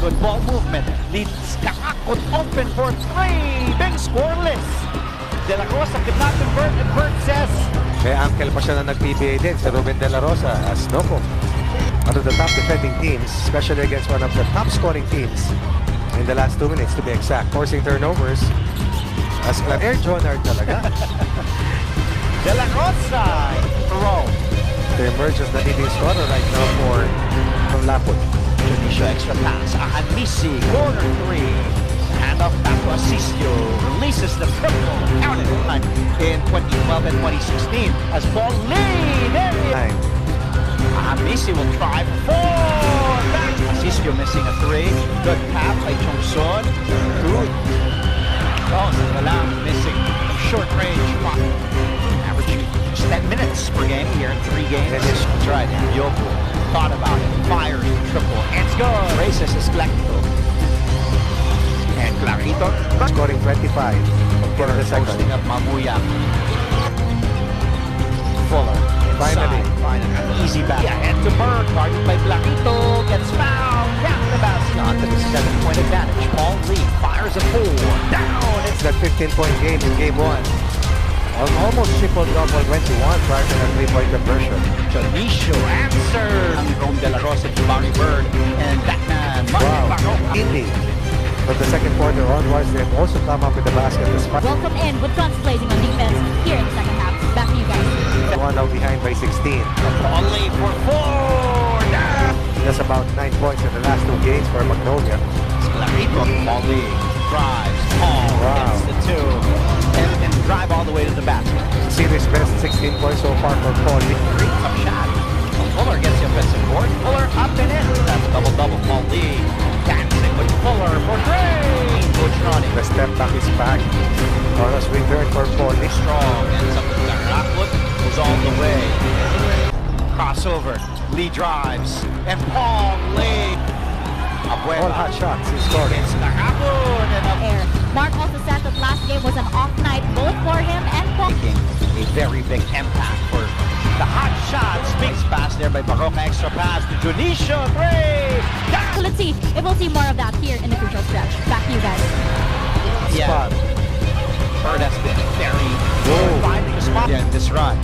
good ball movement. Leads Kakakot open for three. Big scoreless. De La Rosa could not convert, and Bert says, May uncle pa siya na nag-PBA din, si Ruben De La Rosa as Noko. One of the top defending teams, especially against one of the top scoring teams in the last 2 minutes to be exact, forcing turnovers as Air Jonar talaga. De La Rosa throw. To emerge as the leading scorer right now from Lapot. Janisha extra pass. Ahanmisi, corner three. Handoff back to Asisio. Releases the triple. Counted in 2012 and 2016 as ball lead. There it is. Ahanmisi will try for four. Asisio missing a three. Good tap by Chongson. Good. Oh, Salam missing a short range shot. Averaging just 10 minutes per game here in 3 games. That's right. Yoku thought about it. Fires the triple. And it's good. Races is Clarito. And Clarito Scoring 25 for the second. posting up Mamuya. Fuller. Finally. Finally. Easy back. Yeah, and to Berg. Guarded by Clarito. Gets fouled. Down the basket. On to the 7-point advantage. Paul Lee fires a 4. Down. It's That 15-point game in game 1. Almost triple-double 21 prior to that 3-point conversion. Janisho answers. From De La Rosa to Barry Bird. And that man, Wow. Indeed. But the second quarter onwards, they've also come up with the basket despite Welcome in with guns blazing on defense here in the second half. Back to you guys. one now behind by 16. Only for 4. Down. That's about 9 points in the last 2 games for Magnolia. Clarito. Molly drives. Paul Wow. gets the 2. And drive all the way to the basket. Series best 16 points so far for Paul. Great tough shot. Fuller gets the offensive board. Fuller up and in. That's double-double. Paul Lee dancing with Fuller for three. Coach Ronnie. The step back is back. Bonus return for Paul. Strong. Ends up with Rockwood. Goes all the way. Crossover. Lee drives. And Paul Lee. All hot shots. He scored. It's Rockwood. And up Air. Mark also said that last game was an off night both for him and Paul. making a very big impact for the hot shots. Big pass there by Baroka. Extra pass to Junisha. Three. So let's see if we'll see more of that here in the crucial stretch. Back to you guys. Yeah. Bird has been very good finding the spot in this run.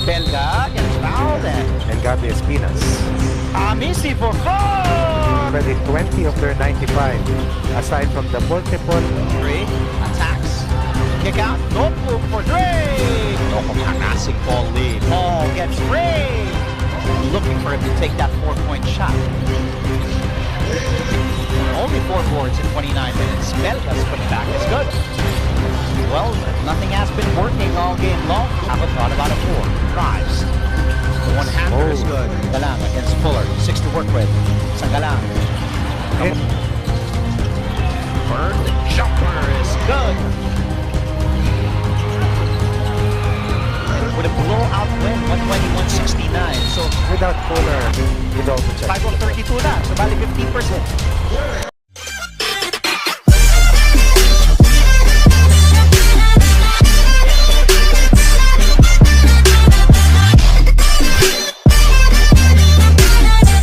Belga gets fouled And Gabi Espinas. Amisi for 4. Already 20 of their 95. Aside from the multiple. 3 attacks. Kick out. No move for 3. No harassing Paul Lee. Paul gets 3. Looking for him to take that 4-point shot. Only 4 boards in 29 minutes. Belga's putting back is good. Well, nothing has been working all game long. Haven't thought about a 4. Drives. The one-hander is good. Galang against Fuller. 6 to work with. Sangalang. Bird, the jumper is good. With a blowout win, 120-169. So, Without Fuller, without the 5 of 32 na. So, bali 15%.